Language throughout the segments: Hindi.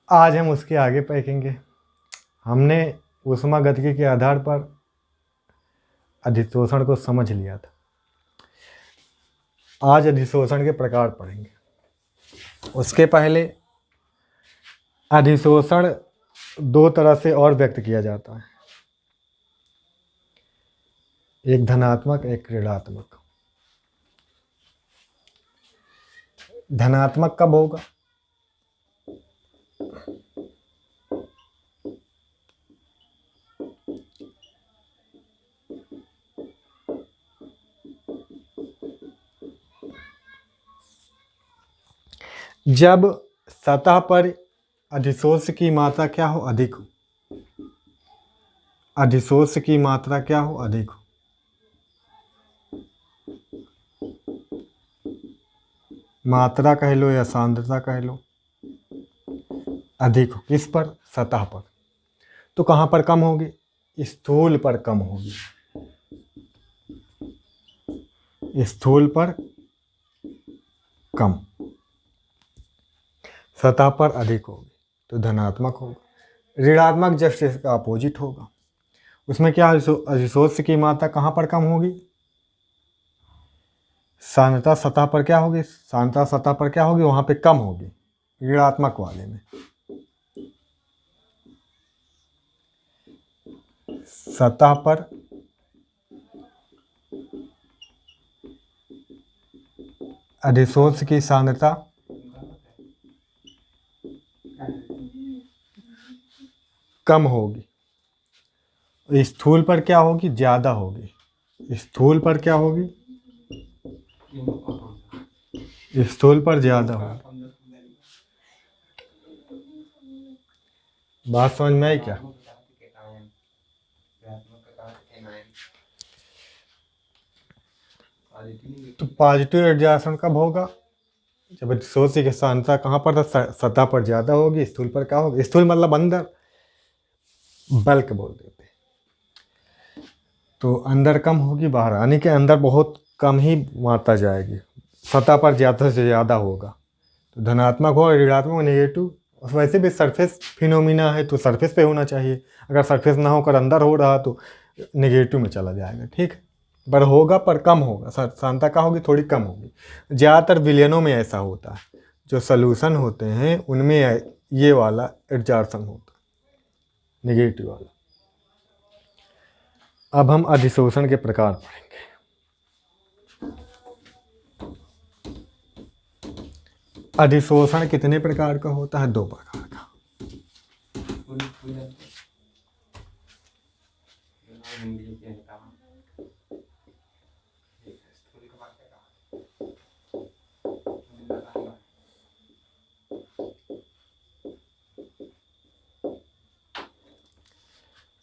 आज हम उसके आगे पढ़ेंगे। हमने ऊष्मागतिकी के आधार पर अधिशोषण को समझ लिया था। आज अधिशोषण के प्रकार पढ़ेंगे। उसके पहले अधिशोषण दो तरह से और व्यक्त किया जाता है, एक धनात्मक एक ऋणात्मक। धनात्मक कब होगा? जब सतह पर अधिशोष की मात्रा क्या हो? अधिक हो। अधिशोष की मात्रा क्या हो? अधिक हो। मात्रा कह लो या सांद्रता कह लो, अधिक हो। किस पर? सतह पर। तो कहाँ पर कम होगी? स्थूल पर कम होगी। स्थूल पर कम, सतह पर अधिक होगी तो धनात्मक होगा। ऋणात्मक जस्ट इसका अपोजिट होगा। उसमें क्या? अधिशोष की मात्रा कहाँ पर कम होगी? सांद्रता सतह पर क्या होगी? सांद्रता सतह पर क्या होगी? वहां पे कम होगी, ऋणात्मक वाले में। सतह पर अधिशोष की सांद्रता कम होगी। स्थूल पर क्या होगी? ज्यादा होगी। स्थूल पर क्या होगी? स्थूल पर ज्यादा होगी। बात समझ में आई क्या? तो पॉजिटिव एडजस्टमेंट कब होगा? जब अधिशोष की सांद्रता कहाँ पर? सतह पर ज्यादा होगी। स्थूल पर क्या होगी? स्थूल मतलब अंदर, बल्क बोल देते। तो अंदर कम होगी, बाहर यानी कि अंदर बहुत कम ही मात्रा जाएगी, सतह पर ज़्यादा से ज़्यादा होगा। तो धनात्मक हो, ऋणात्मक, नेगेटिव। वैसे भी सरफेस फिनोमिना है तो सरफेस पे होना चाहिए। अगर सरफेस ना होकर अंदर हो रहा तो नेगेटिव में चला जाएगा। ठीक, पर होगा, पर कम होगा। सांद्रता क्या होगी? थोड़ी कम होगी। ज़्यादातर विलयनों में ऐसा होता है, जो सॉल्यूशन होते हैं उनमें ये वाला एडजॉर्प्शन होता है, नेगेटिव वाला। अब हम अधिशोषण के प्रकार पढ़ेंगे। अधिशोषण कितने प्रकार का होता है? दो प्रकार का।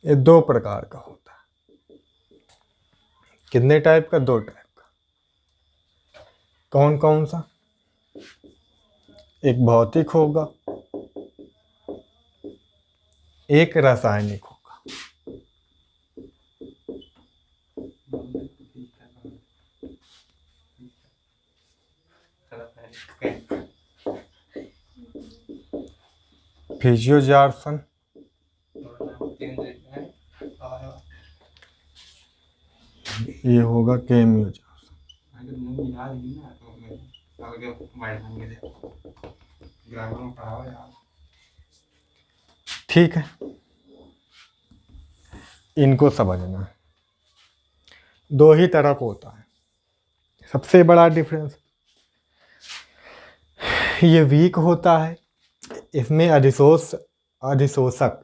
ये दो प्रकार का होता है। कितने टाइप का? दो टाइप का। कौन कौन सा? एक भौतिक होगा, एक रासायनिक होगा। फिजियोजार्सन, ये होगा केमियोजार्सन। ठीक है, इनको समझना है। दो ही तरह का होता है। सबसे बड़ा डिफरेंस, ये वीक होता है, इसमें अधिशोषक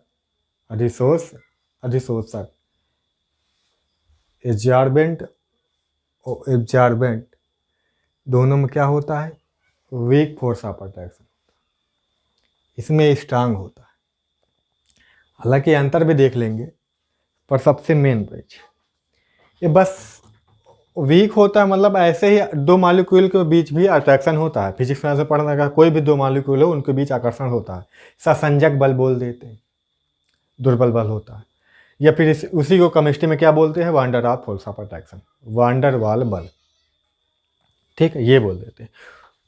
एब्जॉर्बेंट और एब्जॉर्बेंट दोनों में क्या होता है? Weak force of attraction. इसमें स्ट्रांग होता है। हालांकि अंतर भी देख लेंगे, पर सबसे मेन पेज ये बस वीक होता है, मतलब ऐसे ही दो मॉलिक्यूल के बीच भी अट्रैक्शन होता है। फिजिक्स में ऐसे पढ़ना का, कोई भी दो मॉलिक्यूल हो उनके बीच आकर्षण होता है, ससंजक बल बोल देते हैं, दुर्बल बल होता है। या फिर उसी को केमिस्ट्री में क्या बोलते हैं? Wander of force of attraction, wander वाल बल। ठीक है, ये बोल देते हैं।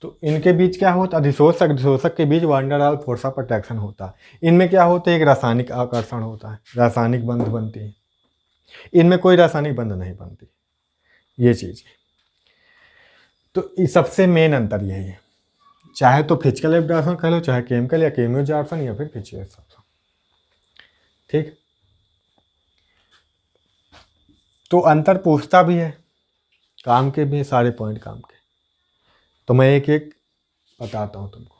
तो इनके बीच क्या होता है, अधिशोषक अधिशोषक के बीच van der Waals force of attraction होता है। इनमें क्या होता है, एक रासायनिक आकर्षण होता है, रासायनिक बंध बनती है। इनमें कोई रासायनिक बंध नहीं बनती, ये चीज है। तो इस सबसे मेन अंतर यही है, चाहे तो फिजिकल एब्जॉर्प्शन कह लो, चाहे केमिकल या केमियो एब्जॉर्प्शन या फिर फिजिकल एब्जॉर्प्शन। ठीक, तो अंतर पूछता भी है, काम के भी सारे पॉइंट काम के, तो मैं एक एक बताता हूं तुमको।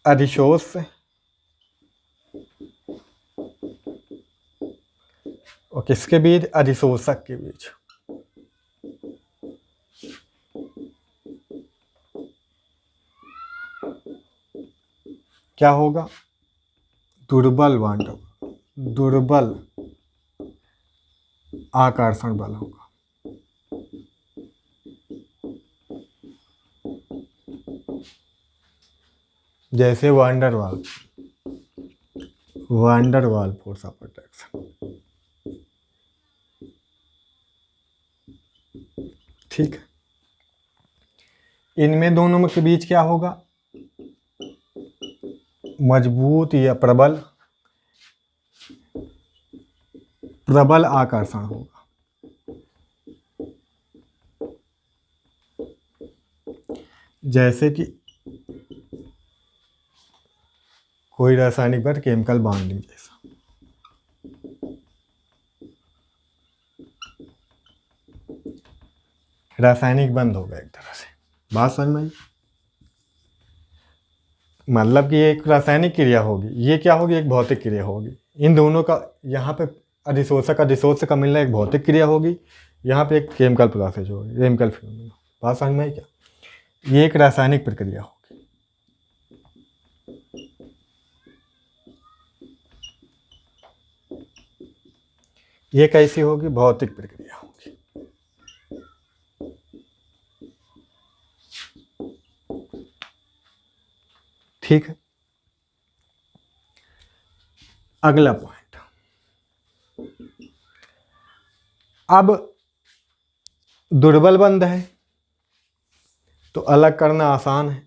अधिशोष और किसके बीच, अधिशोषक के बीच। क्या होगा, दुर्बल बॉन्ड, दुर्बल आकर्षण बल होगा। जैसे van der Waals force of attraction. ठीक है, इनमें दोनों में के बीच क्या होगा, मजबूत या प्रबल आकर्षण होगा। जैसे कि कोई रासायनिक बंध, केमिकल बॉन्डिंग जैसा। रासायनिक बंध होगा एक तरह से, बात समझ में आई। मतलब कि एक रासायनिक क्रिया होगी, ये क्या होगी, एक भौतिक क्रिया होगी। इन दोनों का यहाँ पे अधिशोषक का मिलना एक भौतिक क्रिया होगी, यहाँ पे एक केमिकल प्रोसेस होगी, केमिकल फिनोमेना। बात समझ में आई क्या, ये एक रासायनिक प्रक्रिया होगी। ये कैसी होगी, भौतिक प्रक्रिया होगी। ठीक है, अगला पॉइंट। अब दुर्बल बंध है तो अलग करना आसान है।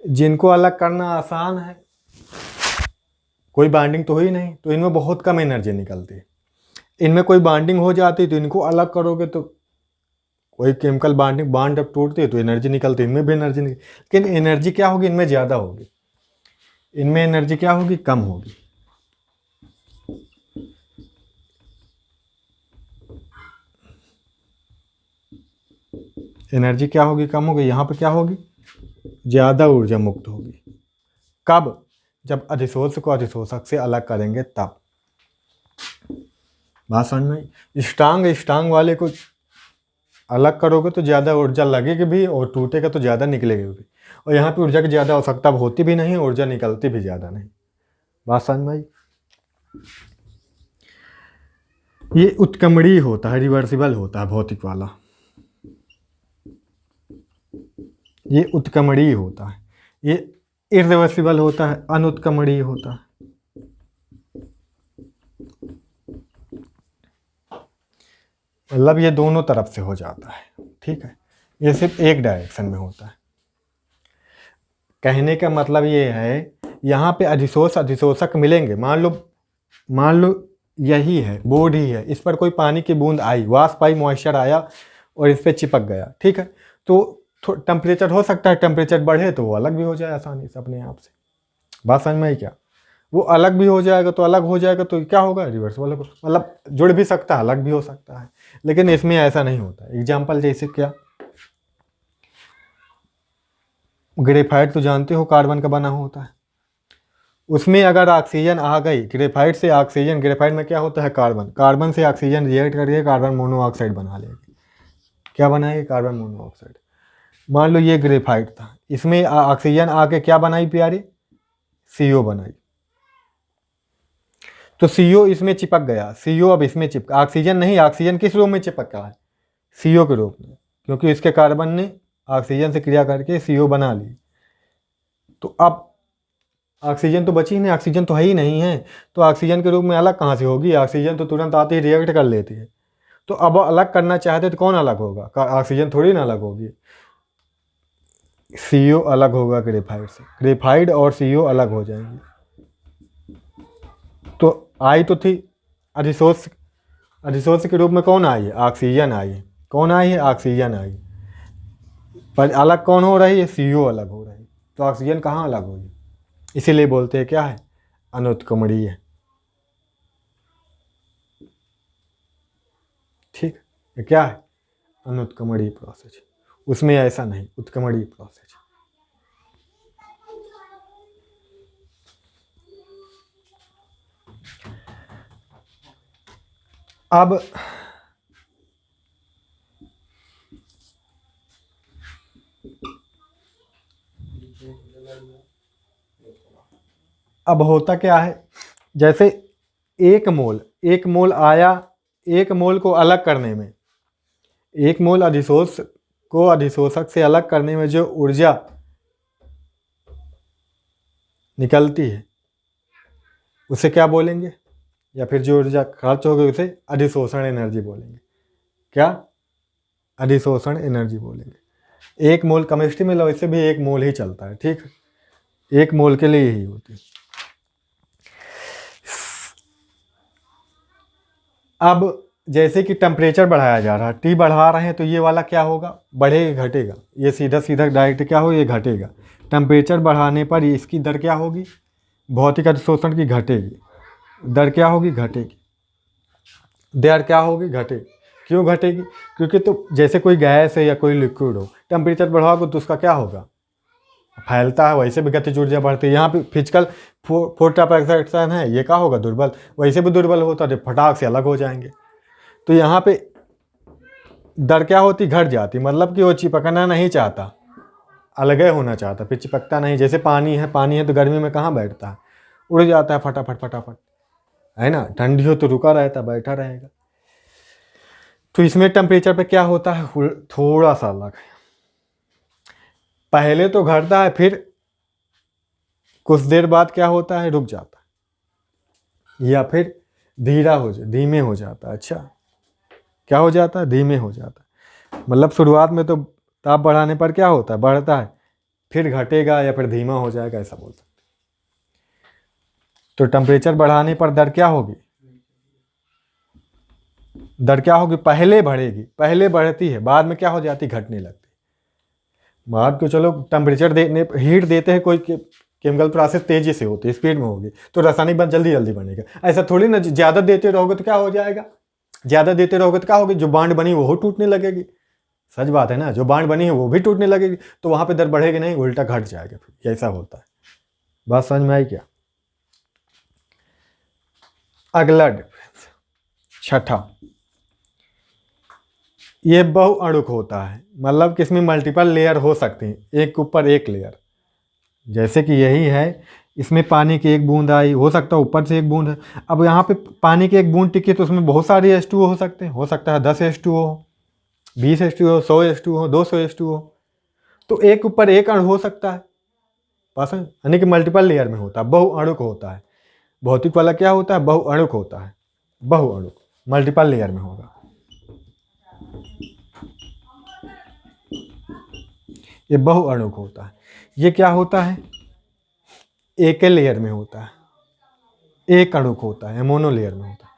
जिनको अलग करना आसान है, कोई बॉन्डिंग तो ही नहीं, तो इनमें बहुत कम एनर्जी निकलती है। इनमें कोई बॉन्डिंग हो जाती तो इनको अलग करोगे तो कोई केमिकल बॉन्ड जब टूटती है तो एनर्जी निकलती है, इनमें भी एनर्जी निकलती, लेकिन एनर्जी क्या होगी, इनमें ज़्यादा होगी, इनमें एनर्जी क्या होगी, कम होगी। एनर्जी क्या होगी, कम होगी। यहाँ पे क्या होगी, ज़्यादा ऊर्जा मुक्त होगी। कब, जब अधिशोष को अधिशोषक से अलग करेंगे तब। बात समझ में। स्ट्रांग वाले को अलग करोगे तो ज़्यादा ऊर्जा लगेगी भी और टूटेगा तो ज़्यादा निकलेगी भी, और यहाँ पे ऊर्जा की ज़्यादा आवश्यकता होती भी नहीं, ऊर्जा निकलती भी ज़्यादा नहीं। बात समझ में आई। ये उत्क्रमणीय होता है, रिवर्सिबल होता है भौतिक वाला, ये उत्क्रमणीय होता है। ये इरिवर्सिबल होता है, अनुत्क्रमणीय होता है। मतलब ये दोनों तरफ से हो जाता है। ठीक है, ये सिर्फ एक डायरेक्शन में होता है। कहने का मतलब ये है, यहाँ पे अधिशोषक मिलेंगे। मान लो यही है, बोर्ड ही है, इस पर कोई पानी की बूंद आई, वाष्प आई, मॉइस्चर आया और इस पर चिपक गया। ठीक है, तो टेम्परेचर हो सकता है, टेम्परेचर बढ़े तो वो अलग भी हो जाए आसानी से अपने आप से। बात समझ में आई क्या, वो अलग भी हो जाएगा, तो अलग हो जाएगा तो क्या होगा, रिवर्सिबल होगा। मतलब जुड़ भी सकता है, अलग भी हो सकता है, लेकिन इसमें ऐसा नहीं होता। एग्जाम्पल जैसे क्या, ग्रेफाइट तो जानते हो कार्बन का बना होता है, उसमें अगर ऑक्सीजन आ गई, ग्रेफाइट से ऑक्सीजन, ग्रेफाइट में क्या होता है, कार्बन से ऑक्सीजन रिएक्ट करके कार्बन मोनोऑक्साइड बना लेगी। क्या बनाएगी, कार्बन मोनोऑक्साइड। मान लो ये ग्रेफाइट था, इसमें ऑक्सीजन आके क्या बनाई प्यारे, CO बनाई, तो CO इसमें चिपक गया, CO अब इसमें चिपका। ऑक्सीजन नहीं, ऑक्सीजन किस रूप में चिपका है, CO के रूप में, क्योंकि इसके कार्बन ने ऑक्सीजन से क्रिया करके CO बना ली। तो अब ऑक्सीजन तो बची ही नहीं, ऑक्सीजन तो है ही नहीं है, तो ऑक्सीजन के रूप में अलग कहाँ से होगी? ऑक्सीजन तो तुरंत आते ही रिएक्ट कर लेती है। तो अब अलग करना चाहते तो कौन अलग होगा? ऑक्सीजन थोड़ी ना अलग होगी। CO अलग होगा ग्रेफाइट से, ग्रेफाइट और CO अलग हो जाएंगे। तो आई तो थी अधिशोष, अधिशोष के रूप में कौन आई है? ऑक्सीजन आई है। कौन आई है? ऑक्सीजन आई। पर अलग कौन हो रही है? CO अलग हो रही है। तो ऑक्सीजन कहाँ अलग होगी? इसीलिए बोलते हैं क्या है? अनुत्क्रमणीय। ठीक, ये क्या है? अनुत्क्रमणीय प्रोसेस। उसमें ऐसा नहीं, उत्क्रमणीय प्रोसेस। अब होता क्या है, जैसे एक मोल आया, एक मोल को अलग करने में, एक मोल अधिशोष को अधिशोषक से अलग करने में जो ऊर्जा निकलती है उसे क्या बोलेंगे? या फिर जो ऊर्जा खर्च होगी उसे अधिशोषण एनर्जी बोलेंगे। क्या? अधिशोषण एनर्जी बोलेंगे। एक मोल केमिस्ट्री में वैसे भी एक मोल ही चलता है, ठीक, एक मोल के लिए ही होती है। अब जैसे कि टेम्परेचर बढ़ाया जा रहा है, T बढ़ा रहे हैं, तो ये वाला क्या होगा? बढ़ेगा घटेगा? ये सीधा सीधा डायरेक्ट क्या हो, ये घटेगा। टेम्परेचर बढ़ाने पर इसकी दर क्या होगी? भौतिक अधिशोषण की घटेगी। दर क्या होगी? घटेगी। दर क्या होगी? घटेगी। क्यों घटेगी? क्योंकि तो जैसे कोई गैस है या कोई लिक्विड हो, टेम्परेचर बढ़ाओगे तो उसका क्या होगा? फैलता है, वैसे भी गतिज ऊर्जा बढ़ती है। यहाँ पे फिजिकल फोर्स ऑफ एक्सट्रैक्शन है, ये क्या होगा? दुर्बल। वैसे भी दुर्बल होता है, फटाक से अलग हो जाएंगे। तो यहाँ पे दर क्या होती? घट जाती। मतलब कि वो चिपकना नहीं चाहता, अलग होना चाहता, फिर चिपकता नहीं। जैसे पानी है तो गर्मी में कहाँ बैठता है? उड़ जाता है फटाफट फटाफट, है ना। ठंडी हो तो रुका रहता, बैठा रहेगा। तो इसमें टेम्परेचर पे क्या होता है? थोड़ा सा अलग है। पहले तो घटता है, फिर कुछ देर बाद क्या होता है? रुक जाता है, या फिर धीमे हो जाता है। अच्छा, क्या हो जाता है? धीमे हो जाता है। मतलब शुरुआत में तो ताप बढ़ाने पर क्या होता है? बढ़ता है, फिर घटेगा या फिर धीमा हो जाएगा, ऐसा बोल सकते। तो टेम्परेचर बढ़ाने पर दर क्या होगी? दर क्या होगी? पहले बढ़ेगी, पहले बढ़ती है, बाद में क्या हो जाती? घटने लगती। बाद को चलो टेम्परेचर हीट देते हैं, कोई केमिकल प्रोसेस तेजी से होती है, स्पीड में होगी, तो रासायनिक बंध जल्दी जल्दी बनेगा। ऐसा थोड़ी ना, ज़्यादा देते रहोगे तो क्या हो जाएगा? ज़्यादा देते रहोगे तो क्या होगी? जो बांड बनी वो टूटने लगेगी। सच बात है ना, जो बांड बनी है वो भी टूटने लगेगी, तो वहाँ पे दर बढ़ेगी नहीं, उल्टा घट जाएगा। फिर ऐसा होता है। बात समझ में आई क्या? अगला डिफरेंस, छठा, ये बहुअणुक होता है। मतलब कि इसमें मल्टीपल लेयर हो सकती हैं, एक के ऊपर एक लेयर। जैसे कि यही है, इसमें पानी की एक बूंद आई, हो सकता है ऊपर से एक बूंद है। अब यहाँ पे पानी की एक बूंद टिकी तो उसमें बहुत सारे H2O हो सकते हैं। हो सकता है 10 H2O हो, 20 H2O, 100 H2O हो, 200 H2O हो। तो एक ऊपर एक अणु हो सकता है, बस, यानी कि मल्टीपल लेयर में होता है, बहुअणुक होता है। भौतिक वाला क्या होता है? बहुअणुक होता है। बहुअणुक मल्टीपल लेयर में होगा। ये बहुअणुक होता है। ये क्या होता है? एक लेयर में होता है, एक अणुक होता है, मोनो लेयर में होता है।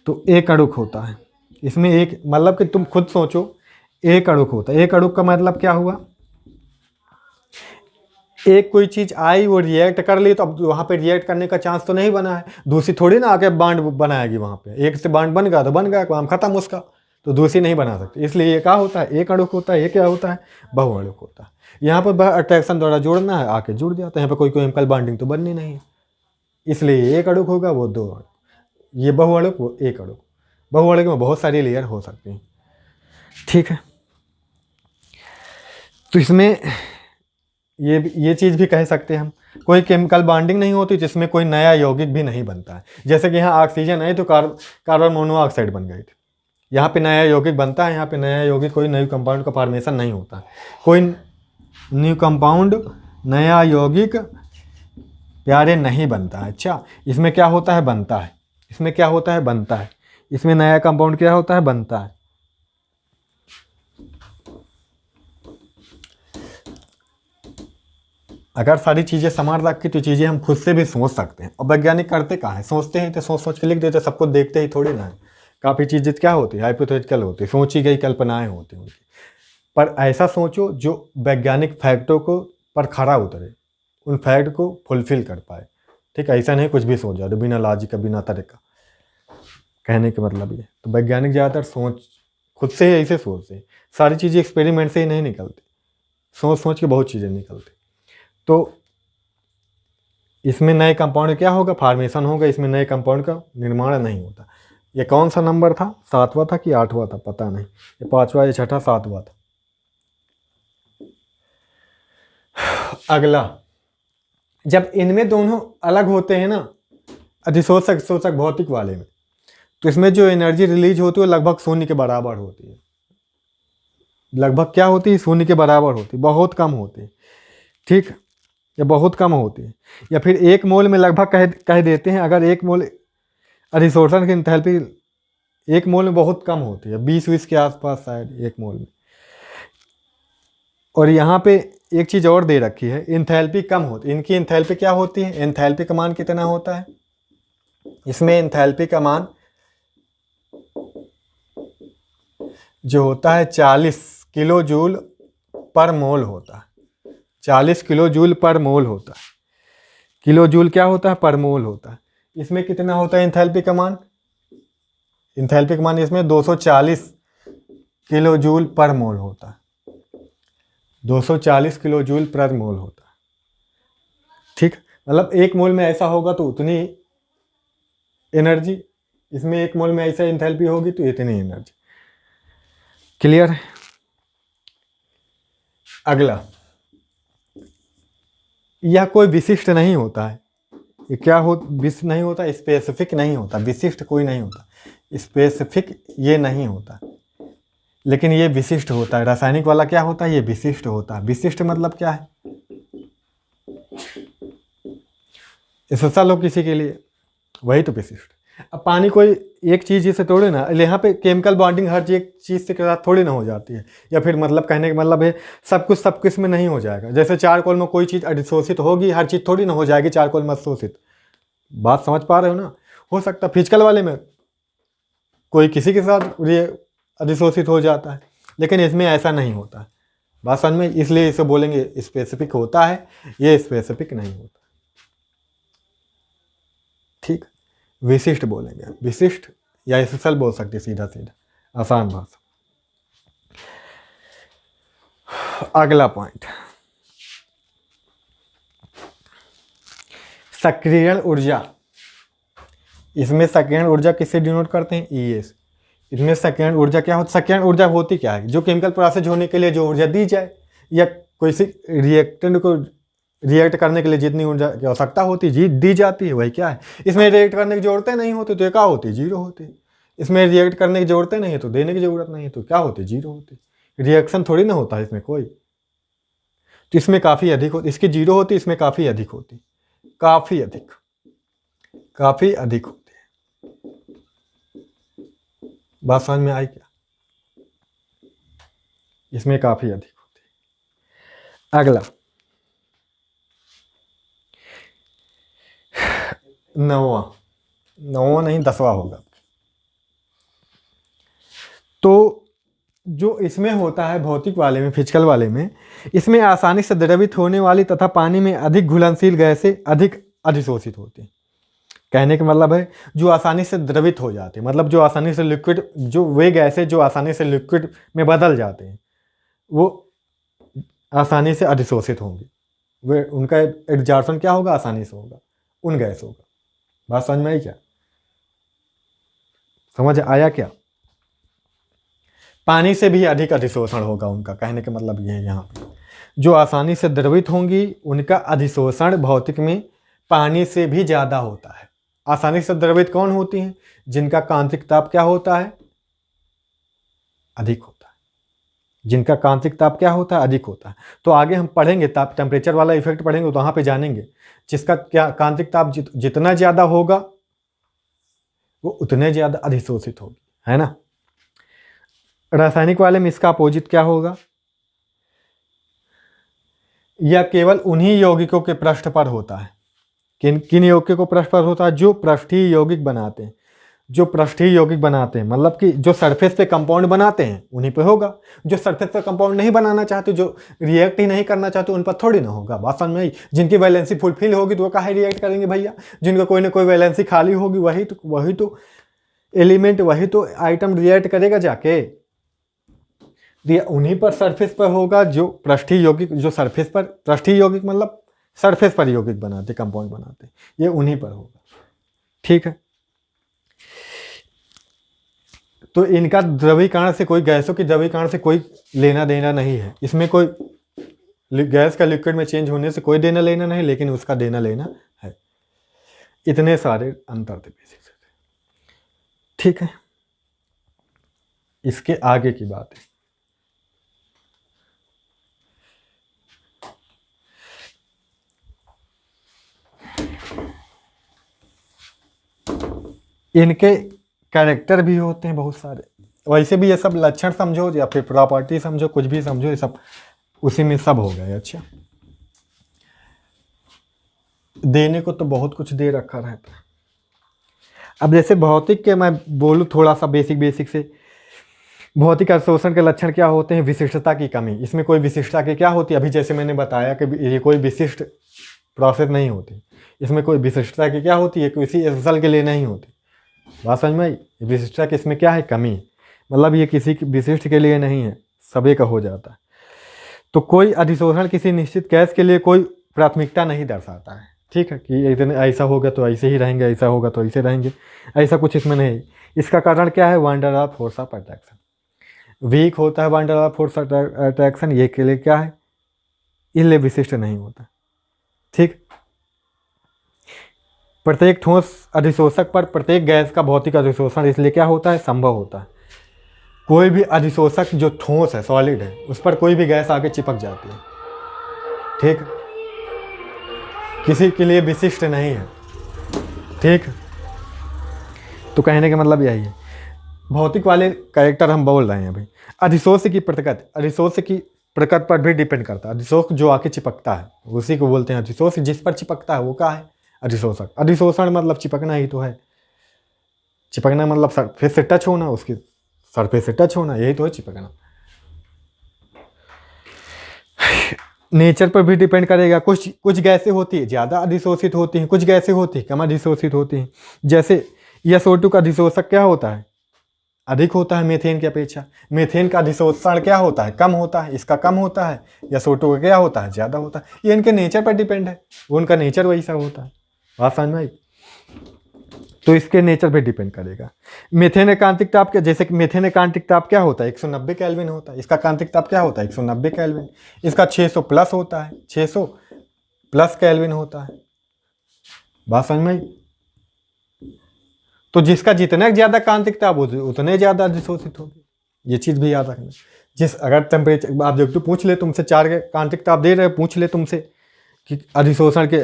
तो एक अणुक होता है, इसमें एक, मतलब कि तुम खुद सोचो, एक अणुक होता है। एक अणुक का मतलब क्या हुआ? एक कोई चीज आई, वो रिएक्ट कर ली, तो अब वहां पे रिएक्ट करने का चांस तो नहीं बना है। दूसरी थोड़ी ना आके बांड बनाएगी वहां पे। एक से बांड बन गया तो बन गया, काम खत्म उसका, तो दूसरी नहीं बना सकती। इसलिए ये क्या होता है? एक अणुक होता है। ये क्या होता है? बहुअणुक होता है। यहाँ पर अट्रैक्शन द्वारा जोड़ना है, आके जुड़ जाता है। यहाँ पर कोई केमिकल बॉन्डिंग तो बननी नहीं है, इसलिए एक अणुक होगा, वो दो अणुक। ये बहुअणुक, वो एक अणुक। बहुअणुक में बहुत सारी लेयर हो सकती हैं, ठीक है। तो इसमें ये चीज़ भी कह सकते हैं हम, कोई केमिकल बॉन्डिंग नहीं होती, जिसमें कोई नया यौगिक भी नहीं बनता है। जैसे कि यहाँ ऑक्सीजन है तो कार्बन मोनोऑक्साइड बन गई थी, यहाँ पे नया यौगिक बनता है। यहाँ पे नया यौगिक, कोई न्यू कंपाउंड का फॉर्मेशन नहीं होता। कोई न्यू कंपाउंड, नया यौगिक प्यारे नहीं बनता है। अच्छा, इसमें क्या होता है? बनता है। इसमें क्या होता है? बनता है। इसमें नया कंपाउंड क्या होता है? बनता है। अगर सारी चीज़ें समान रख के तो चीज़ें हम खुद से भी सोच सकते हैं। और वैज्ञानिक करते कहाँ हैं? सोचते हैं तो सोच सोच के लिख देते, सबको देखते ही थोड़ी ना है। काफ़ी चीज़ें क्या होती है? हाइपोथेटिकल होती है, सोची गई कल्पनाएं होती हैं उनकी। पर ऐसा सोचो जो वैज्ञानिक फैक्टों को पर खरा उतरे, उन फैक्ट को फुलफिल कर पाए। ठीक है, ऐसा नहीं कुछ भी सोच जाओ बिना लॉजिक का, बिना तरीका। कहने का मतलब ये, तो वैज्ञानिक ज़्यादातर सोच खुद से ही ऐसे सोचते हैं। सारी चीज़ें एक्सपेरिमेंट से ही नहीं निकलती, सोच सोच के बहुत चीज़ें निकलती। तो इसमें नए कंपाउंड क्या होगा? फॉर्मेशन होगा। इसमें नए कंपाउंड का निर्माण नहीं होता। ये कौन सा नंबर था? 7वां था कि 8वां था? पता नहीं, ये 5वां, ये 6ठा, 7वां था। अगला, जब इनमें दोनों अलग होते हैं ना, अधिशोषक शोषक भौतिक वाले में, तो इसमें जो एनर्जी रिलीज होती है वो लगभग शून्य के बराबर होती है। लगभग क्या होती है? शून्य के बराबर होती है, बहुत कम होती है। ठीक, या बहुत कम होती है। या फिर 1 मोल में लगभग कह देते हैं, अगर 1 मोल अधिशोषण की एंथैल्पी 1 मोल में बहुत कम होती है, 20 के आसपास शायद 1 मोल में। और यहाँ पे एक चीज़ और दे रखी है, एंथैल्पी कम होती है। इनकी एंथैल्पी क्या होती है? एंथैल्पी का मान कितना होता है? इसमें एंथैल्पी का मान जो होता है 40 किलो जूल पर मोल होता है। 40 किलो जूल पर मोल होता है। किलो जूल क्या होता है? पर मोल होता है। इसमें कितना होता है एंथैल्पी का मान? एंथैल्पी का मान इसमें 240 किलो जूल पर मोल होता है। 240 किलो जूल पर मोल होता है। ठीक, मतलब 1 मोल में ऐसा होगा तो उतनी एनर्जी, इसमें 1 मोल में ऐसा एंथैल्पी होगी तो इतनी एनर्जी। क्लियर है? अगला, यह कोई विशिष्ट नहीं होता है। ये क्या हो? विशिष्ट नहीं होता, स्पेसिफिक नहीं होता, विशिष्ट कोई नहीं होता, स्पेसिफिक ये नहीं होता, लेकिन ये विशिष्ट होता है। रासायनिक वाला क्या होता है? ये विशिष्ट होता है। विशिष्ट मतलब क्या है? स्पेशल हो किसी के लिए, वही तो विशिष्ट। अब पानी कोई एक चीज़ से थोड़े ना, यहाँ पे केमिकल बॉन्डिंग हर एक चीज़ से के साथ थोड़ी ना हो जाती है। या फिर मतलब कहने का मतलब है सब कुछ में नहीं हो जाएगा। जैसे चारकोल में कोई चीज़ अधिशोषित होगी, हर चीज़ थोड़ी ना हो जाएगी चारकोल में शोषित। बात समझ पा रहे हो ना? हो सकता है फिजिकल वाले में कोई किसी के साथ ये अधिशोषित हो जाता है, लेकिन इसमें ऐसा नहीं होता है। बात समझ में? इसलिए इसे बोलेंगे स्पेसिफिक होता है, ये स्पेसिफिक नहीं होता। ठीक, विशिष्ट बोलेंगे, विशिष्ट या स्पेशल बोल सकते सीधा सीधा, आसान भाषा। अगला पॉइंट, सक्रियण ऊर्जा। इसमें सक्रियण ऊर्जा किससे डिनोट करते हैं? ईएस। इसमें सक्रियण ऊर्जा क्या होती? सक्रियण ऊर्जा होती क्या है? जो केमिकल प्रोसेस होने के लिए जो ऊर्जा दी जाए, या कोई सी रिएक्टेंट को रिएक्ट करने के लिए जितनी ऊर्जा की आवश्यकता होती है दी जाती है, वही क्या है। इसमें रिएक्ट करने की जरूरतें नहीं होती तो क्या होती? जीरो होती। इसमें रिएक्ट करने की जरूरतें नहीं है तो देने की जरूरत नहीं है तो क्या होती? जीरो होती। रिएक्शन थोड़ी ना होता है इसमें कोई, तो इसमें काफ़ी अधिक होती। इसकी जीरो होती, इसमें काफ़ी अधिक होती, काफ़ी अधिक होती है। बात समझ में आई क्या? इसमें काफ़ी अधिक होती है। अगला, नौवां नहीं 10वां होगा। तो जो इसमें होता है भौतिक वाले में, फिजिकल वाले में, इसमें आसानी से द्रवित होने वाली तथा पानी में अधिक घुलनशील गैसें अधिक अधिशोषित होती हैं। कहने का मतलब है जो आसानी से द्रवित हो जाते हैं, मतलब जो आसानी से लिक्विड, जो वे गैसें जो आसानी से लिक्विड में बदल जाते हैं, वो आसानी से अधिशोषित होंगी। वे उनका एग्जॉर्प्शन क्या होगा? आसानी से होगा उन गैसों का। बात समझ में आई क्या? समझ आया क्या? पानी से भी अधिक अधिशोषण होगा उनका। कहने का मतलब ये है यहाँ पे जो आसानी से द्रवित होंगी उनका अधिशोषण भौतिक में पानी से भी ज़्यादा होता है। आसानी से द्रवित कौन होती हैं? जिनका कांतिक ताप क्या होता है? अधिक होता है। जिनका कांतिक ताप क्या होता है, अधिक होता है। तो आगे हम पढ़ेंगे, ताप टेम्परेचर वाला इफेक्ट पढ़ेंगे तो वहाँ पे जानेंगे जिसका क्या कांतिक ताप जितना ज़्यादा होगा वो उतने ज़्यादा अधिशोषित होगी, है ना। रासायनिक वाले में इसका अपोजिट क्या होगा, यह केवल उन्हीं यौगिकों के पृष्ठ पर होता है। किन किन यौगिकों को पृष्ठ पर होता है, जो पृष्ठीय यौगिक बनाते हैं, जो पृष्ठीय यौगिक बनाते हैं, मतलब कि जो सरफेस पे कंपाउंड बनाते हैं उन्हीं पे होगा। जो सरफेस पे कंपाउंड नहीं बनाना चाहते, जो रिएक्ट ही नहीं करना चाहते, उन पर थोड़ी ना होगा। बात समझ में आई। जिनकी वैलेंसी फुलफिल होगी तो वो काहे रिएक्ट करेंगे भैया। जिनका कोई ना कोई वैलेंसी खाली होगी वही तो एलिमेंट, वही तो आइटम रिएक्ट करेगा जाके। उन्हीं पर सरफेस पर होगा जो पृष्ठीय यौगिक, जो सरफेस पर, पृष्ठीय यौगिक मतलब सरफेस पर यौगिक बनाते, कंपाउंड बनाते, ये उन्हीं पर होगा। ठीक है। तो इनका द्रवीकरण से, कोई गैसों की द्रवीकरण से कोई लेना देना नहीं है। इसमें कोई गैस का लिक्विड में चेंज होने से कोई देना लेना नहीं, लेकिन उसका देना लेना है। इतने सारे अंतर थे बेसिक से। ठीक है, इसके आगे की बात है। इनके कैरेक्टर भी होते हैं बहुत सारे। वैसे भी ये सब लक्षण समझो या फिर प्रॉपर्टी समझो, कुछ भी समझो, ये सब उसी में सब हो गए। अच्छा, देने को तो बहुत कुछ दे रखा रहता है। अब जैसे भौतिक के मैं बोलूँ थोड़ा सा बेसिक से, भौतिक अवशोषण के लक्षण क्या होते हैं। विशिष्टता की कमी। इसमें कोई विशिष्टता की क्या होती है, अभी जैसे मैंने बताया कि ये कोई विशिष्ट प्रोसेस नहीं होती। इसमें कोई विशिष्टता की क्या होती है, किसी स्पेशल के लिए नहीं होती। बात समझ में आई। विशिष्टता की इसमें क्या है, कमी। मतलब ये किसी विशिष्ट के लिए नहीं है, सभी का हो जाता है। तो कोई अधिशोषण किसी निश्चित गैस के लिए कोई प्राथमिकता नहीं दर्शाता है। ठीक है, कि इतने ऐसा होगा तो ऐसे ही रहेंगे, ऐसा होगा तो ऐसे रहेंगे, ऐसा कुछ इसमें नहीं। इसका कारण क्या है, van der Waals force of attraction. Weak होता है van der Waals force of attraction, ये के लिए क्या है, इसलिए विशिष्ट नहीं होता। ठीक, प्रत्येक ठोस अधिशोषक पर प्रत्येक गैस का भौतिक अधिशोषण इसलिए क्या होता है, संभव होता है। कोई भी अधिशोषक जो ठोस है, सॉलिड है, उस पर कोई भी गैस आके चिपक जाती है। ठीक, किसी के लिए विशिष्ट नहीं है। ठीक, तो कहने का मतलब यही है। भौतिक वाले कैरेक्टर हम बोल रहे हैं भाई। अधिशोष की प्रकृति, अधिशोष की प्रकृति पर भी डिपेंड करता है। अधिशोष जो आके चिपकता है उसी को बोलते हैं अधिशोष। जिस पर चिपकता है वो क्या है, अधिशोषक। अधिशोषण मतलब चिपकना ही तो है। चिपकना मतलब सरफेस से टच होना, उसकी सरफेस से टच होना, यही तो है चिपकना। नेचर पर भी डिपेंड करेगा। कुछ गैसें होती है ज़्यादा अधिशोषित होती हैं, कुछ गैसें होती हैं कम अधिशोषित होती हैं। जैसे SO2 का अधिशोषक क्या होता है, अधिक होता है मीथेन की अपेक्षा। मीथेन का अधिशोषण क्या होता है, कम होता है। इसका कम होता है। SO2 का क्या होता है, ज़्यादा होता है। ये इनके नेचर पर डिपेंड है, उनका नेचर वैसा होता है। बात समझ में आई। तो इसके नेचर पे डिपेंड करेगा। मीथेन कांतिक ताप के, जैसे कि मीथेन कांतिक ताप क्या होता है, 190 केल्विन होता है। इसका कांतिक ताप क्या होता है, 190 केल्विन। इसका 600 प्लस होता है, 600 प्लस केल्विन होता है। बात समझ में आई। तो जिसका जितना ज़्यादा कांतिक ताप उतने ज़्यादा अधिशोषित होगी। ये चीज़ भी याद रखना। अगर टेम्परेचर आप देखो, पूछ ले तुमसे 4 के कांतिक ताप दे रहे, पूछ ले तुमसे कि अधिशोषण के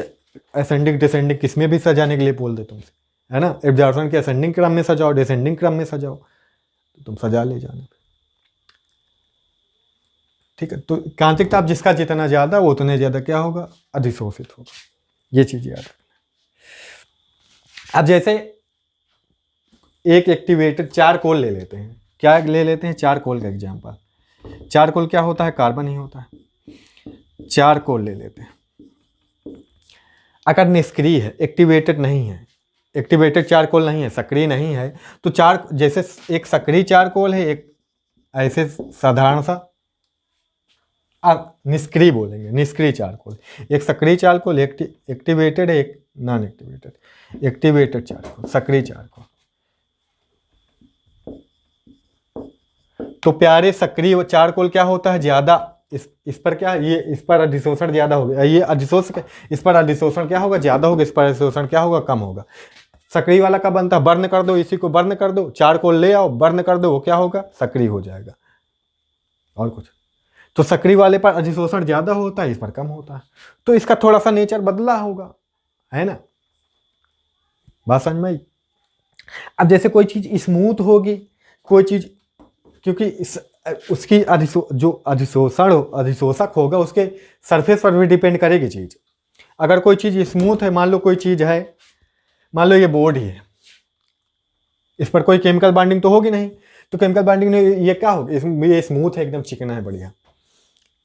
असेंडिंग डिसेंडिंग किसमें भी सजाने के लिए बोल दे तुमसे, है ना। एब्जॉर्प्शन के असेंडिंग क्रम में सजाओ, डिसेंडिंग क्रम में सजाओ, तो तुम सजा ले जाने पे। ठीक है, तो कांतिक ताप जिसका जितना ज़्यादा वो उतने ज़्यादा क्या होगा, अधिशोषित होगा। ये चीज़ याद रखना। अब जैसे एक एक्टिवेटेड चारकोल ले लेते हैं। क्या ले लेते हैं, चारकोल का एग्जाम्पल। चारकोल क्या होता है, कार्बन ही होता है। चारकोल ले लेते हैं। अगर निष्क्रिय है, एक्टिवेटेड नहीं है, एक्टिवेटेड चारकोल नहीं है, सक्रिय नहीं है, तो जैसे एक सक्रिय चारकोल है, एक ऐसे साधारण सा निष्क्रिय बोलेंगे, निष्क्रिय चारकोल। एक सक्रिय चारकोल, एक्टिवेटेड है, एक नॉन एक्टिवेटेड। एक्टिवेटेड चारकोल, सक्रिय चारकोल। तो प्यारे सक्रिय चारकोल क्या होता है, ज्यादा इस पर क्या, ये इस पर अधिशोषण ज्यादा होगा, ये अधिशोषण, इस पर अधिशोषण क्या होगा, ज्यादा होगा, इस पर अधिशोषण क्या होगा, कम होगा। सक्रिय वाला का बनता है, बर्न कर दो, इसी को बर्न कर दो, चारकोल ले आओ, बर्न कर दो, वो क्या होगा, सक्रिय हो जाएगा। और कुछ। तो सक्रिय वाले पर अधिशोषण ज़्यादा होता है, इस पर कम होता है, तो इसका थोड़ा सा नेचर बदला होगा, है ना। बात समझ में आई। अब जैसे कोई चीज़ स्मूथ होगी, कोई चीज़, क्योंकि उसकी जो अधिशोषक होगा उसके सरफेस पर भी डिपेंड करेगी चीज़। अगर कोई चीज़ स्मूथ है, मान लो कोई चीज़ है, मान लो ये बोर्ड ही है, इस पर कोई केमिकल बाइंडिंग तो होगी नहीं, तो केमिकल बाइंडिंग ने ये क्या होगा, ये स्मूथ है, एकदम चिकना है, बढ़िया,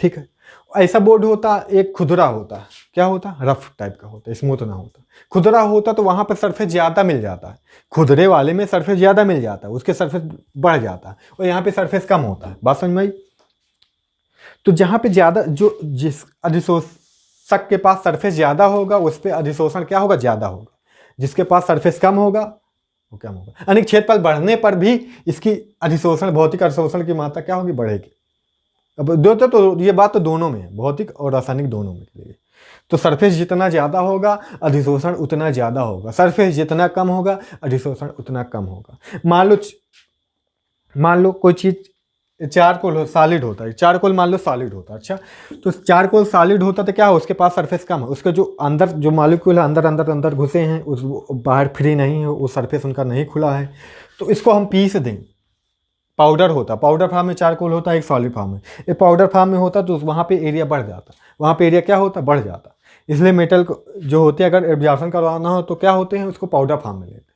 ठीक है। ऐसा बोर्ड होता, एक खुदरा होता, क्या होता, रफ टाइप का होता, स्मूथ ना होता। खुदरा होता तो वहां पर सरफेस ज्यादा मिल जाता है, खुदरे वाले में सरफेस ज्यादा मिल जाता है, उसके सरफेस बढ़ जाता है, और यहाँ पे सरफेस कम होता है। बात समझ में आई। तो जहां पे ज्यादा, जो जिस अधिशोषक के पास सरफेस ज्यादा होगा उस पर अधिशोषण क्या होगा, ज्यादा होगा। जिसके पास सरफेस कम होगा वो कम होगा। यानी क्षेत्रफल बढ़ने पर भी इसकी अधिशोषण, भौतिक अधिशोषण की मात्रा क्या होगी, बढ़ेगी। अब दो तो ये बात तो दोनों में है, भौतिक और रासायनिक दोनों में के लिए। तो सरफेस जितना ज्यादा होगा अधिशोषण उतना ज्यादा होगा, सरफेस जितना कम होगा अधिशोषण उतना कम होगा। मान लो कोई चीज चारकोल सॉलिड होता है, चारकोल मान लो सॉलिड होता है, अच्छा, तो चारकोल सॉलिड होता तो क्या है, उसके पास सरफेस कम है, उसके जो अंदर जो मॉलिक्यूल है अंदर अंदर अंदर घुसे हैं, उस बाहर फ्री नहीं है, वो सरफेस उनका नहीं खुला है, तो इसको हम पीस दें। पाउडर होता, पाउडर फॉर्म में चारकोल होता है, एक सॉलिड फॉर्म में, एक पाउडर फॉर्म में होता तो वहाँ पे एरिया बढ़ जाता, वहाँ पे एरिया क्या होता, बढ़ जाता। इसलिए मेटल जो होते हैं अगर एब्जॉर्प्शन करवाना हो तो क्या होते हैं, उसको पाउडर फॉर्म में लेते हैं।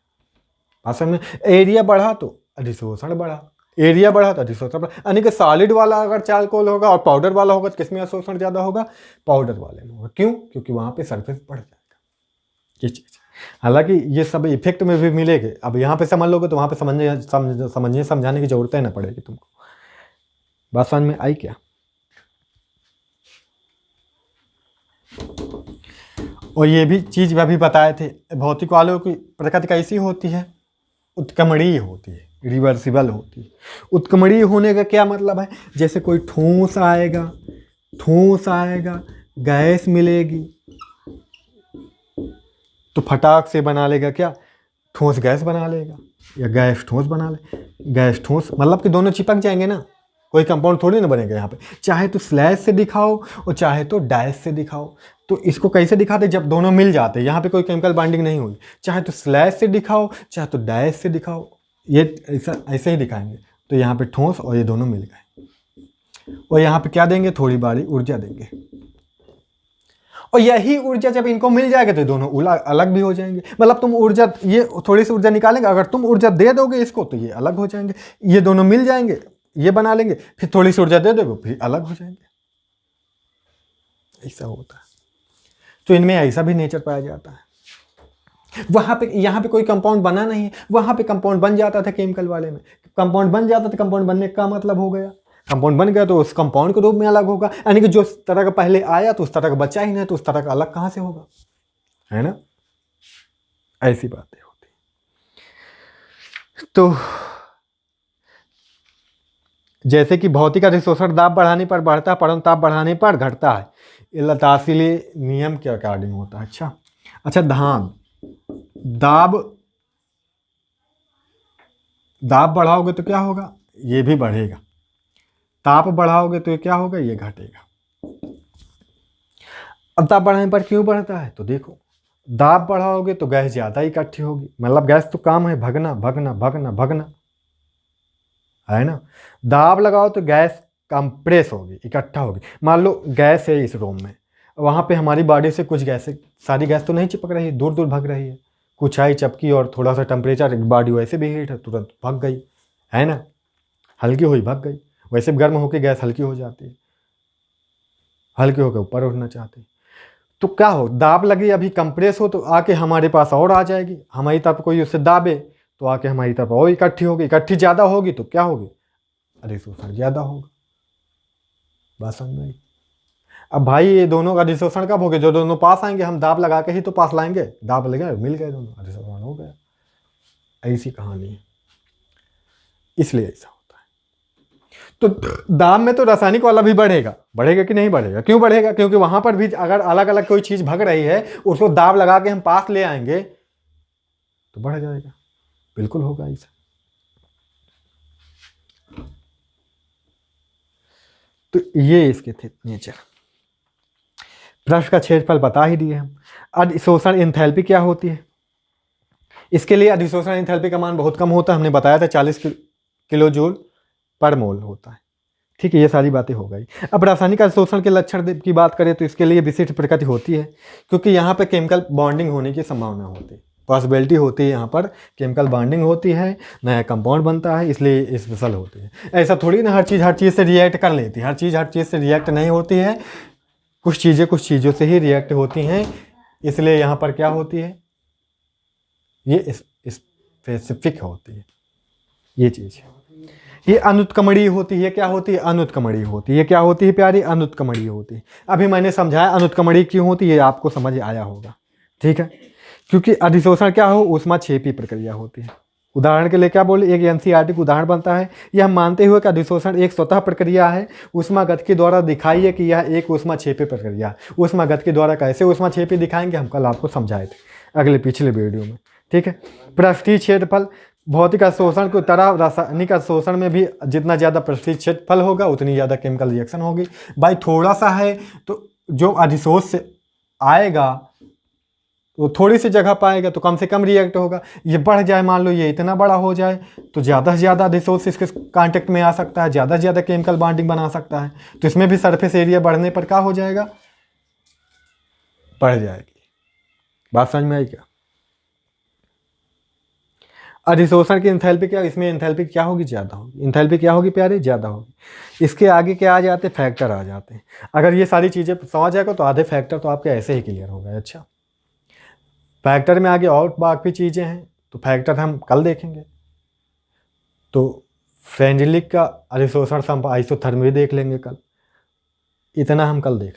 असल में एरिया बढ़ा तो अधिशोषण बढ़ा, एरिया बढ़ा तो अधिशोषण बढ़ा। यानी कि सॉलिड वाला अगर चारकोल होगा और पाउडर वाला होगा तो किसमें अधिशोषण ज्यादा होगा, पाउडर वाले में होगा। क्यों, क्योंकि वहाँ पे सरफेस बढ़ जाएगा ये चीज़। हालांकि ये सब इफेक्ट में भी मिलेंगे, अब यहाँ पे समझ लोगे तो वहाँ पे समझने समझाने की जरूरत ना पड़ेगी तुमको। बात समझ में आई क्या। और ये भी चीज भी अभी बताए थे, भौतिक वालों की प्रकृति कैसी होती है, उत्क्रमणीय होती है, रिवर्सिबल होती है। उत्क्रमणीय होने का क्या मतलब है, जैसे कोई ठोस आएगा, गैस मिलेगी तो फटाक से बना लेगा क्या, ठोस गैस बना लेगा, या गैस ठोस बना ले। गैस ठोस मतलब कि दोनों चिपक जाएंगे ना, कोई कंपाउंड थोड़ी ना बनेगा यहाँ पे। चाहे तो स्लैश से दिखाओ और चाहे तो डैश से दिखाओ। तो इसको कैसे दिखाते, जब दोनों मिल जाते हैं, यहाँ पे कोई केमिकल बाइंडिंग नहीं हुई, चाहे तो स्लैश से दिखाओ चाहे तो डैश से दिखाओ, ये ऐसे ही दिखाएंगे। तो यहाँ पे ठोस और ये दोनों मिल गए, और यहाँ पे क्या देंगे, थोड़ी बारी ऊर्जा देंगे, और यही ऊर्जा जब इनको मिल जाएगा तो दोनों अलग भी हो जाएंगे। मतलब तुम ऊर्जा, ये थोड़ी सी ऊर्जा निकालेंगे, अगर तुम ऊर्जा दे दोगे इसको तो ये अलग हो जाएंगे, ये दोनों मिल जाएंगे, ये बना लेंगे, फिर थोड़ी सी ऊर्जा दे दोगे फिर अलग हो जाएंगे। ऐसा होता है। तो इनमें ऐसा भी नेचर पाया जाता है। वहां पे, यहाँ पे कोई कंपाउंड बना नहीं है, वहां पे कंपाउंड बन जाता था केमिकल वाले में, कंपाउंड बन जाता था। कंपाउंड बनने का मतलब हो गया, कंपाउंड बन गया तो उस कंपाउंड के रूप में अलग होगा। यानी कि जो तरह का पहले आया तो उस तरह का बचा ही नहीं, तो उस तरह का अलग कहां से होगा, है ना। ऐसी बातें होती। तो जैसे कि भौतिक अधिशोषण दाब बढ़ाने पर बढ़ता है, परंतु ताप बढ़ाने पर घटता है। ये लतासीले नियम के अकॉर्डिंग होता है। अच्छा दाब बढ़ाओगे तो क्या होगा, ये भी बढ़ेगा। ताप बढ़ाओगे तो ये क्या होगा, ये घटेगा। अब ताप बढ़ाने पर क्यों बढ़ता है, तो देखो, दाब बढ़ाओगे तो गैस ज्यादा इकट्ठी होगी, मतलब गैस तो काम है भगना भगना भगना भगना, है ना। दाब लगाओ तो गैस कंप्रेस होगी, इकट्ठा होगी। मान लो गैस है इस रूम में, वहां पे हमारी बॉडी से कुछ गैस, सारी गैस तो नहीं चिपक रही है, दूर दूर भाग रही है, कुछ आई चपकी और थोड़ा सा टेम्परेचर, बॉडी वैसे भी हीट है, तुरंत भाग गई, है ना, हल्की हुई भाग गई। वैसे गर्म होकर गैस हल्की हो जाती है, हल्की होकर ऊपर उठना चाहती है। तो क्या हो, दाब लगी अभी कंप्रेस हो तो आके हमारे पास और आ जाएगी, हमारी तरफ कोई उससे दाबे तो आके हमारी तरफ और इकट्ठी होगी, इकट्ठी ज्यादा होगी तो क्या होगी, अधिशोषण ज्यादा होगा। बात समझ में आई। अब भाई ये दोनों का अधिशोषण कब होगा, जो दोनों पास आएंगे, हम दाब लगा के ही तो पास लाएंगे, दाब लगे मिल गए दोनों, अधिशोषण हो गया। ऐसी कहानी है, इसलिए ऐसा होता है। तो दाब में तो रासायनिक वाला भी बढ़ेगा कि नहीं बढ़ेगा, क्यों बढ़ेगा, क्योंकि वहां पर भी अगर अलग अलग कोई चीज भग रही है, उसको दाब लगा के हम पास ले आएंगे तो बढ़ जाएगा, बिल्कुल होगा ऐसा। तो ये इसके थे नेचर। पृष्ठ का क्षेत्रफल बता ही दिए हम। अधिशोषण एंथैल्पी क्या होती है? इसके लिए अधिशोषण एंथैल्पी का मान बहुत कम होता है, हमने बताया था 40 किलो जूल पर मोल होता है। ठीक है, ये सारी बातें हो गई। अब रासायनिक अधिशोषण के लक्षण की बात करें तो इसके लिए विशिष्ट प्रकृति होती है, क्योंकि यहाँ पे केमिकल बॉन्डिंग होने की संभावना होती है, पॉसिबिलिटी होती है, यहाँ पर केमिकल बॉन्डिंग होती है, नया कंपाउंड बनता है, इसलिए स्पेशल होती है। ऐसा थोड़ी ना हर चीज़ से रिएक्ट कर लेती है, हर चीज़ से रिएक्ट नहीं होती है, कुछ चीज़ों से ही रिएक्ट होती हैं, इसलिए यहाँ पर क्या होती है, ये स्पेसिफिक होती है ये चीज़। ये अनुत्क्रमणीय होती है, क्या होती है? अनुत्क्रमणीय होती है। क्या होती है प्यारी? अनुत्क्रमणीय होती है। अभी मैंने समझाया अनुत्क्रमणीय क्यों होती है, आपको समझ आया होगा। ठीक है, क्योंकि अधिशोषण क्या हो, ऊष्माक्षेपी प्रक्रिया होती है। उदाहरण के लिए क्या बोले, एक एनसीईआरटी का उदाहरण बनता है, यह हम मानते हुए कि अधिशोषण एक स्वतः प्रक्रिया है, ऊष्मागतिकी द्वारा दिखाइए कि यह एक ऊष्माक्षेपी प्रक्रिया। ऊष्मागतिकी द्वारा कैसे ऊष्माक्षेपी दिखाएंगे, हम कल आपको समझाए थे पिछले वीडियो में। ठीक है, पृष्ठीय क्षेत्रफल भौतिक अवशोषण की तरह रासायनिक अवशोषण में भी जितना ज़्यादा पृष्ठीय क्षेत्रफल होगा उतनी ज़्यादा केमिकल रिएक्शन होगी। भाई थोड़ा सा है तो जो अधिशोष से आएगा वो थोड़ी सी जगह पाएगा तो कम से कम रिएक्ट होगा। ये बढ़ जाए, मान लो ये इतना बड़ा हो जाए तो ज़्यादा से ज़्यादा अधिशोष इसके कांटेक्ट में आ सकता है, ज़्यादा से ज़्यादा केमिकल बॉन्डिंग बना सकता है, तो इसमें भी सरफेस एरिया बढ़ने पर क्या हो जाएगा, बढ़ जाएगी। बात समझ में आई क्या? अधिशोषण की एंथैल्पी क्या, इसमें एंथैल्पी क्या होगी, ज़्यादा होगी। एंथैल्पी क्या होगी प्यारे, ज़्यादा होगी। इसके आगे क्या आ जाते हैं, फैक्टर आ जाते हैं। अगर ये सारी चीज़ें समझ जाएगा तो आधे फैक्टर तो आपके ऐसे ही क्लियर हो गए। अच्छा, फैक्टर में आगे और बाकी चीज़ें हैं तो फैक्टर हम कल देखेंगे। तो फ्रेंजलिक का अधिशोषण आइसोथर्मी देख लेंगे कल, इतना हम कल देख लेंगे।